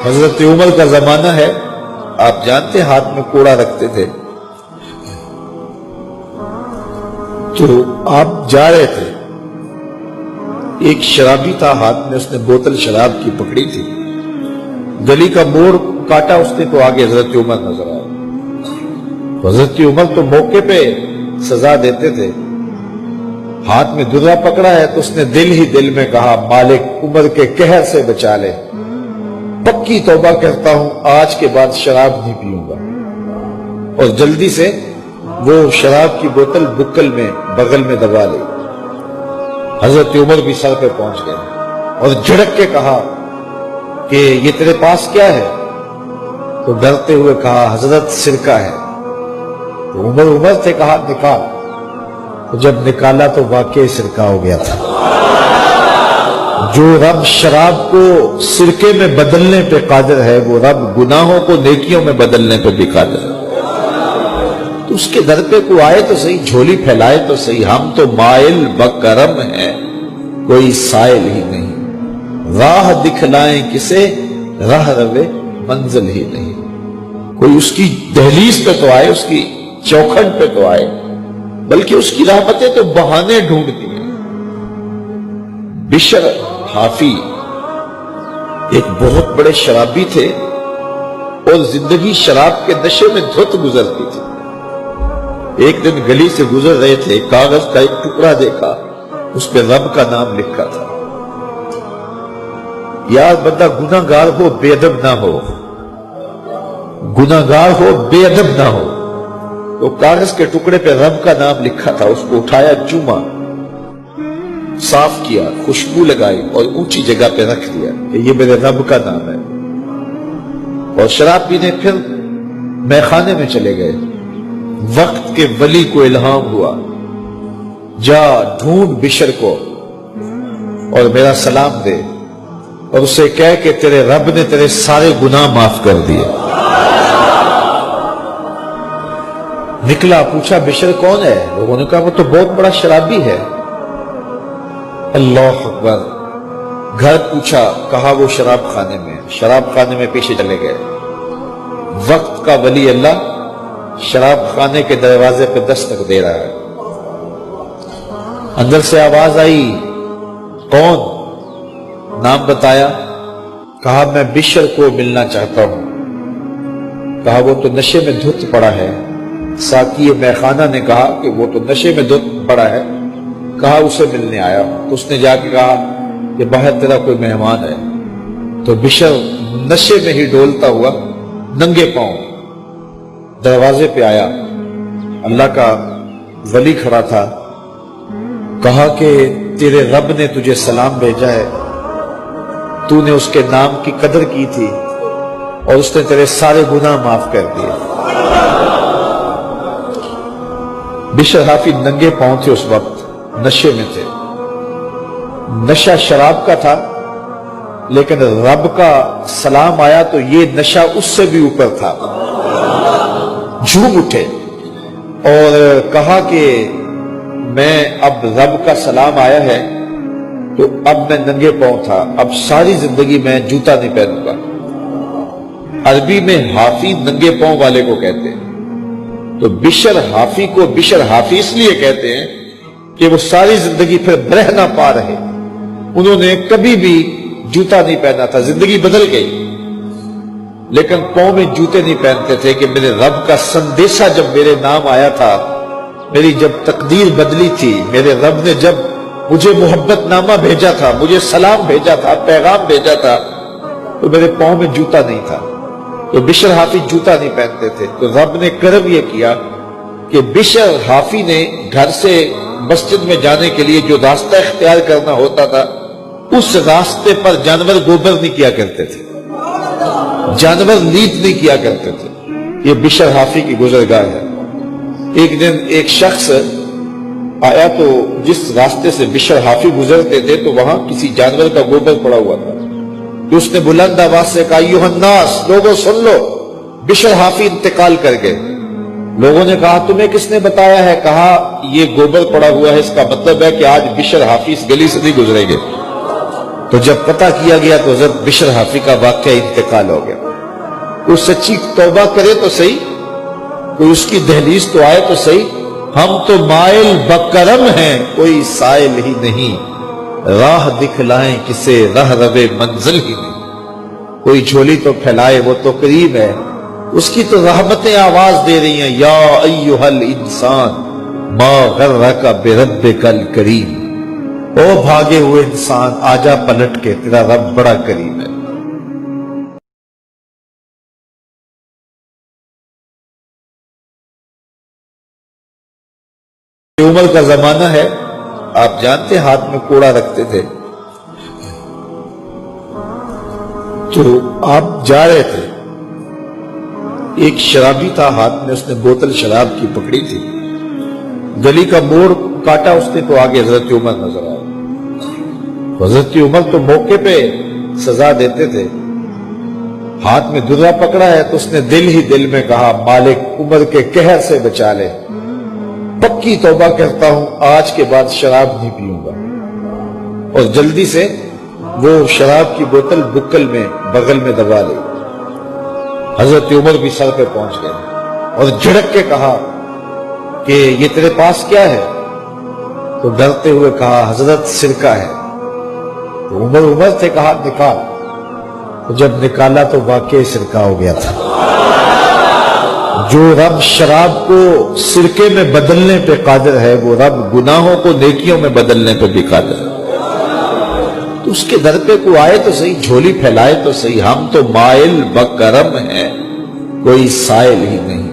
حضرت عمر کا زمانہ ہے، آپ جانتے ہاتھ میں کوڑا رکھتے تھے، تو آپ جا رہے تھے، ایک شرابی تھا، ہاتھ میں اس نے بوتل شراب کی پکڑی تھی، گلی کا موڑ کاٹا اس نے تو آگے حضرت عمر نظر آئے۔ حضرت عمر تو موقع پہ سزا دیتے تھے، ہاتھ میں درہ پکڑا ہے تو اس نے دل ہی دل میں کہا مالک عمر کے قہر سے بچا لے، پکی توبہ کرتا ہوں آج کے بعد شراب نہیں پیوں گا، اور جلدی سے وہ شراب کی بوتل بکل میں بغل میں دبا لی۔ حضرت عمر بھی سر پہ پہنچ گئے اور جھڑک کے کہا کہ یہ تیرے پاس کیا ہے؟ تو ڈرتے ہوئے کہا حضرت سرکہ ہے۔ تو عمر سے کہا نکال، تو جب نکالا تو واقعی سرکہ ہو گیا تھا۔ جو رب شراب کو سرکے میں بدلنے پہ قادر ہے، وہ رب گناہوں کو نیکیوں میں بدلنے پہ بھی قادر ہے۔ تو اس کے در پہ کوئی آئے تو صحیح، جھولی پھیلائے تو صحیح، ہم تو مائل بکرم ہیں، کوئی سائل ہی نہیں، راہ دکھلائیں کسے، راہ روے منزل ہی نہیں۔ کوئی اس کی دہلیز پہ تو آئے، اس کی چوکھٹ پہ تو آئے، بلکہ اس کی رحمتیں تو بہانے ڈھونڈتی ہیں۔ بشر حافی ایک بہت بڑے شرابی تھے اور زندگی شراب کے نشے میں دھت گزرتی تھی۔ ایک دن گلی سے گزر رہے تھے، کاغذ کا ایک ٹکڑا دیکھا، اس پہ رب کا نام لکھا تھا۔ یار بندہ گناہگار ہو بے ادب نہ ہو، گناہگار ہو بے ادب نہ ہو۔ تو کاغذ کے ٹکڑے پہ رب کا نام لکھا تھا، اس کو اٹھایا، چوما، صاف کیا، خوشبو لگائی اور اونچی جگہ پہ رکھ دیا کہ یہ میرے رب کا نام ہے، اور شراب پینے پھر میخانے میں چلے گئے۔ وقت کے ولی کو الہام ہوا، جا ڈھونڈ بشر کو اور میرا سلام دے اور اسے کہہ کہ تیرے رب نے تیرے سارے گناہ معاف کر دیے۔ نکلا، پوچھا بشر کون ہے؟ لوگوں نے کہا وہ تو بہت بڑا شرابی ہے۔ اللہ اکبر۔ گھر پوچھا، کہا وہ شراب خانے میں۔ شراب خانے میں پیچھے چلے گئے۔ وقت کا ولی اللہ شراب خانے کے دروازے پہ دستک دے رہا ہے۔ اندر سے آواز آئی، کون؟ نام بتایا، کہا میں بشر کو ملنا چاہتا ہوں۔ کہا وہ تو نشے میں دھت پڑا ہے۔ ساقی میخانہ نے کہا کہ وہ تو نشے میں دھت پڑا ہے، کہا اسے ملنے آیا ہوں۔ تو اس نے جا کے کہا کہ باہر تیرا کوئی مہمان ہے۔ تو بشر نشے میں ہی ڈولتا ہوا ننگے پاؤں دروازے پہ آیا۔ اللہ کا ولی کھڑا تھا، کہا کہ تیرے رب نے تجھے سلام بھیجا ہے، تو نے اس کے نام کی قدر کی تھی اور اس نے تیرے سارے گناہ معاف کر دیے۔ بشر حافی ننگے پاؤں تھے، اس وقت نشے میں تھے۔ نشہ شراب کا تھا، لیکن رب کا سلام آیا تو یہ نشہ اس سے بھی اوپر تھا۔ جھوم اٹھے اور کہا کہ میں اب رب کا سلام آیا ہے تو اب میں ننگے پاؤں تھا، اب ساری زندگی میں جوتا نہیں پہنوں گا۔ عربی میں حافی ننگے پاؤں والے کو کہتے ہیں، تو بشر حافی کو بشر حافی اس لیے کہتے ہیں کہ وہ ساری زندگی پھر برہنہ پا رہے، انہوں نے کبھی بھی جوتا نہیں پہنا تھا، زندگی بدل گئی، لیکن پاؤں میں جوتے نہیں پہنتے تھے کہ میرے رب کا سندیشہ جب میرے نام آیا تھا، میری جب تقدیر بدلی تھی، میرے رب نے جب مجھے محبت نامہ بھیجا تھا، مجھے سلام بھیجا تھا، پیغام بھیجا تھا، تو میرے پاؤں میں جوتا نہیں تھا۔ تو بشر حافی جوتا نہیں پہنتے تھے، تو رب نے کرم یہ کیا کہ بشر حافی نے گھر سے مسجد میں جانے کے لیے جو راستہ اختیار کرنا ہوتا تھا، اس راستے پر جانور گوبر نہیں کیا کرتے تھے، جانور لیت نہیں کیا کرتے تھے۔ یہ بشر حافی کی گزرگاہ ہے۔ ایک دن ایک شخص آیا تو جس راستے سے بشر حافی گزرتے تھے تو وہاں کسی جانور کا گوبر پڑا ہوا تھا، تو اس نے بلند آواز سے کہا ایھا الناس، لوگوں سن لو، بشر حافی انتقال کر گئے۔ لوگوں نے کہا تمہیں کس نے بتایا ہے؟ کہا یہ گوبر پڑا ہوا ہے، اس کا مطلب ہے کہ آج بشر حافی اس گلی سے نہیں گزریں گے۔ تو جب پتہ کیا گیا تو حضرت بشر حافی کا واقعہ انتقال ہو گیا. کوئی سچی توبہ کرے تو صحیح, کوئی اس کی دہلیز تو آئے تو صحیح. ہم تو مائل بکرم ہیں, کوئی سائل ہی نہیں, راہ دکھلائیں کسے راہ روے منزل ہی نہیں. کوئی جھولی تو پھیلائے وہ تو کریم ہے, اس کی تو رحمتیں آواز دے رہی ہیں, یا ایھا الانسان ما غرک بربک الکریم. او بھاگے ہوئے انسان آجا پلٹ کے, تیرا رب بڑا کریم ہے. عمر کا زمانہ ہے, آپ جانتے ہاتھ میں کوڑا رکھتے تھے, تو آپ جا رہے تھے, ایک شرابی تھا, ہاتھ میں اس نے بوتل شراب کی پکڑی تھی, گلی کا موڑ کاٹا اس نے تو آگے حضرت عمر نظر آئے. حضرت عمر تو موقع پہ سزا دیتے تھے, ہاتھ میں درا پکڑا ہے تو اس نے دل ہی دل میں کہا مالک عمر کے قہر سے بچا لے, پکی توبہ کرتا ہوں آج کے بعد شراب نہیں پیوں گا. اور جلدی سے وہ شراب کی بوتل بکل میں بغل میں دبا لی. حضرت عمر بھی سر پہ پہنچ گئے اور جھڑک کے کہا کہ یہ تیرے پاس کیا ہے؟ تو ڈرتے ہوئے کہا حضرت سرکہ ہے. تو عمر سے کہا نکال. تو جب نکالا تو واقعی سرکہ ہو گیا تھا. جو رب شراب کو سرکے میں بدلنے پہ قادر ہے, وہ رب گناہوں کو نیکیوں میں بدلنے پہ بھی قادر ہے. تو اس کے در پہ کوئی آئے تو صحیح, جھولی پھیلائے تو صحیح. ہم تو مائل بکرم ہیں, کوئی سائل ہی نہیں,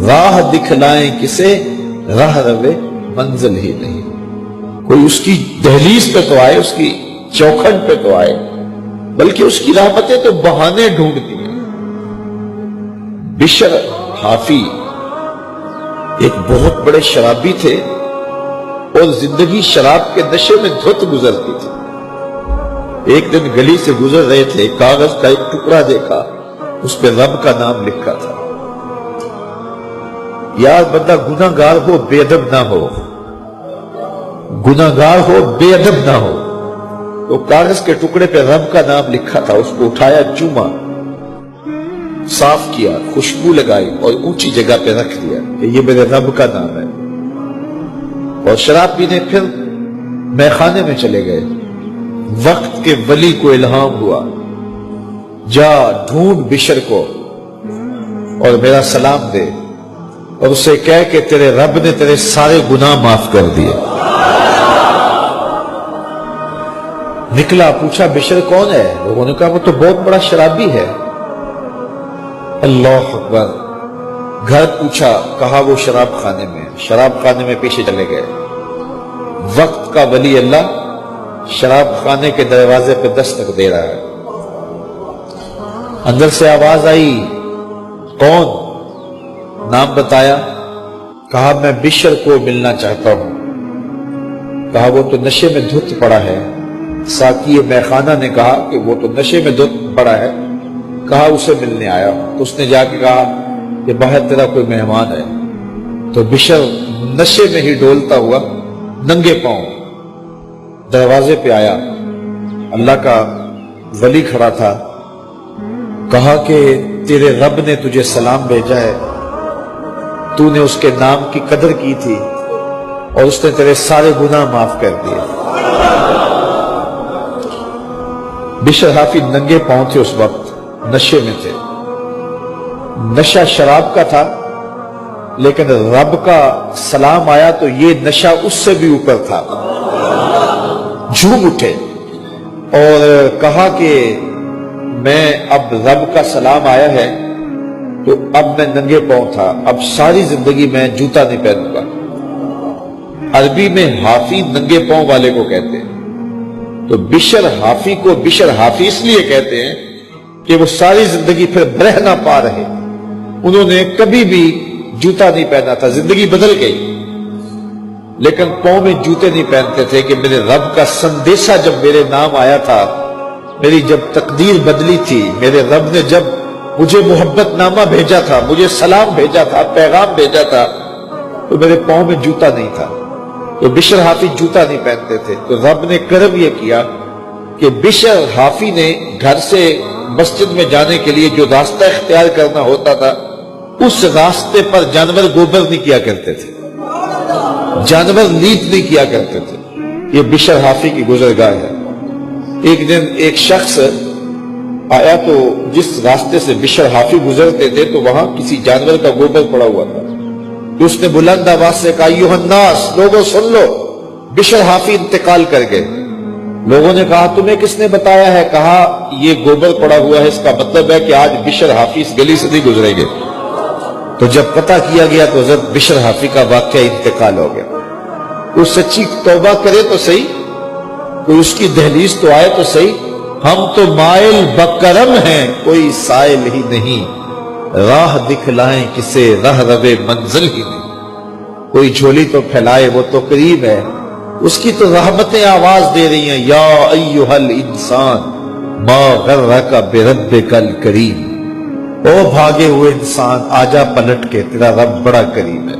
راہ دکھلائیں کسے راہ روے منزل ہی نہیں. کوئی اس کی دہلیز پہ تو آئے, اس کی چوکھٹ پہ تو آئے, بلکہ اس کی رحمتیں تو بہانے ڈھونڈتی ہیں. بشر حافی ایک بہت بڑے شرابی تھے اور زندگی شراب کے نشے میں دھت گزرتی تھی. ایک دن گلی سے گزر رہے تھے, کاغذ کا ایک ٹکڑا دیکھا, اس پہ رب کا نام لکھا تھا. یار بندہ گناہ گار ہو بے ادب نہ ہو, گناہ گار ہو بے ادب نہ ہو. تو کاغذ کے ٹکڑے پہ رب کا نام لکھا تھا, اس کو اٹھایا, چوما, صاف کیا, خوشبو لگائی اور اونچی جگہ پہ رکھ دیا کہ یہ میرے رب کا نام ہے. اور شراب پینے پھر میخانے میں چلے گئے. وقت کے ولی کو الہام ہوا, جا ڈھونڈ بشر کو اور میرا سلام دے اور اسے کہہ کہ تیرے رب نے تیرے سارے گناہ معاف کر دیے. نکلا, پوچھا بشر کون ہے؟ لوگوں نے کہا وہ تو بہت بڑا شرابی ہے. اللہ اکبر. گھر پوچھا, کہا وہ شراب خانے میں. شراب خانے میں پیچھے چلے گئے. وقت کا ولی اللہ شراب خانے کے دروازے پہ دستک دے رہا ہے. اندر سے آواز آئی, کون؟ نام بتایا. کہا میں بشر کو ملنا چاہتا ہوں. کہا وہ تو نشے میں دھت پڑا ہے. ساقی میخانہ نے کہا کہ وہ تو نشے میں دھت پڑا ہے. کہا اسے ملنے آیا ہوں. تو اس نے جا کے کہا کہ باہر تیرا کوئی مہمان ہے. تو بشر نشے میں ہی ڈولتا ہوا ننگے پاؤں دروازے پہ آیا. اللہ کا ولی کھڑا تھا. کہا کہ تیرے رب نے تجھے سلام بھیجا ہے, تو نے اس کے نام کی قدر کی تھی اور اس نے تیرے سارے گناہ معاف کر دیے. بشر حافی ننگے پاؤں تھے, اس وقت نشے میں تھے. نشہ شراب کا تھا, لیکن رب کا سلام آیا تو یہ نشہ اس سے بھی اوپر تھا. جھوم اٹھے اور کہا کہ میں اب رب کا سلام آیا ہے تو اب میں ننگے پاؤں تھا, اب ساری زندگی میں جوتا نہیں پہنوں گا. عربی میں حافی ننگے پاؤں والے کو کہتے ہیں. تو بشر حافی کو بشر حافی اس لیے کہتے ہیں کہ وہ ساری زندگی پھر برہ نہ پا رہے. انہوں نے کبھی بھی جوتا نہیں پہنا تھا, زندگی بدل گئی, لیکن پاؤں میں جوتے نہیں پہنتے تھے کہ میرے رب کا سندیشہ جب میرے نام آیا تھا, میری جب تقدیر بدلی تھی, میرے رب نے جب مجھے محبت نامہ بھیجا تھا, مجھے سلام بھیجا تھا, پیغام بھیجا تھا, تو میرے پاؤں میں جوتا نہیں تھا. تو بشر حافی جوتا نہیں پہنتے تھے. تو رب نے کرم یہ کیا کہ بشر حافی نے گھر سے مسجد میں جانے کے لیے جو راستہ اختیار کرنا ہوتا تھا اس راستے پر جانور گوبر نہیں کیا کرتے تھے، جانور لیت نہیں کیا کرتے تھے۔ یہ بشر حافی کی گزرگاہ ہے۔ ایک دن ایک شخص آیا تو جس راستے سے بشر حافی گزرتے تھے تو وہاں کسی جانور کا گوبر پڑا ہوا تھا۔ اس نے بلند آواز سے کہا ایھا الناس، لوگوں سن لو، بشر حافی انتقال کر گئے۔ لوگوں نے کہا تمہیں کس نے بتایا ہے؟ کہا یہ گوبر پڑا ہوا ہے، اس کا مطلب ہے کہ آج بشر حافی اس گلی سے نہیں گزریں گے۔ تو جب پتہ کیا گیا تو حضرت بشر حافی کا واقعہ انتقال ہو گیا۔ کوئی سچی توبہ کرے تو صحیح، کوئی اس کی دہلیز تو آئے تو صحیح۔ ہم تو مائل بکرم ہیں، کوئی سائل ہی نہیں، راہ دکھلائیں کسے رہ ربے منزل ہی نہیں۔ کوئی جھولی تو پھیلائے، وہ تو قریب ہے، اس کی تو رحمتیں آواز دے رہی ہیں، یا ایھا الانسان ما غرک بربک الکریم، او بھاگے ہوئے انسان آجا پلٹ کے، تیرا رب بڑا کریم ہے۔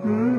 Mm-hmm.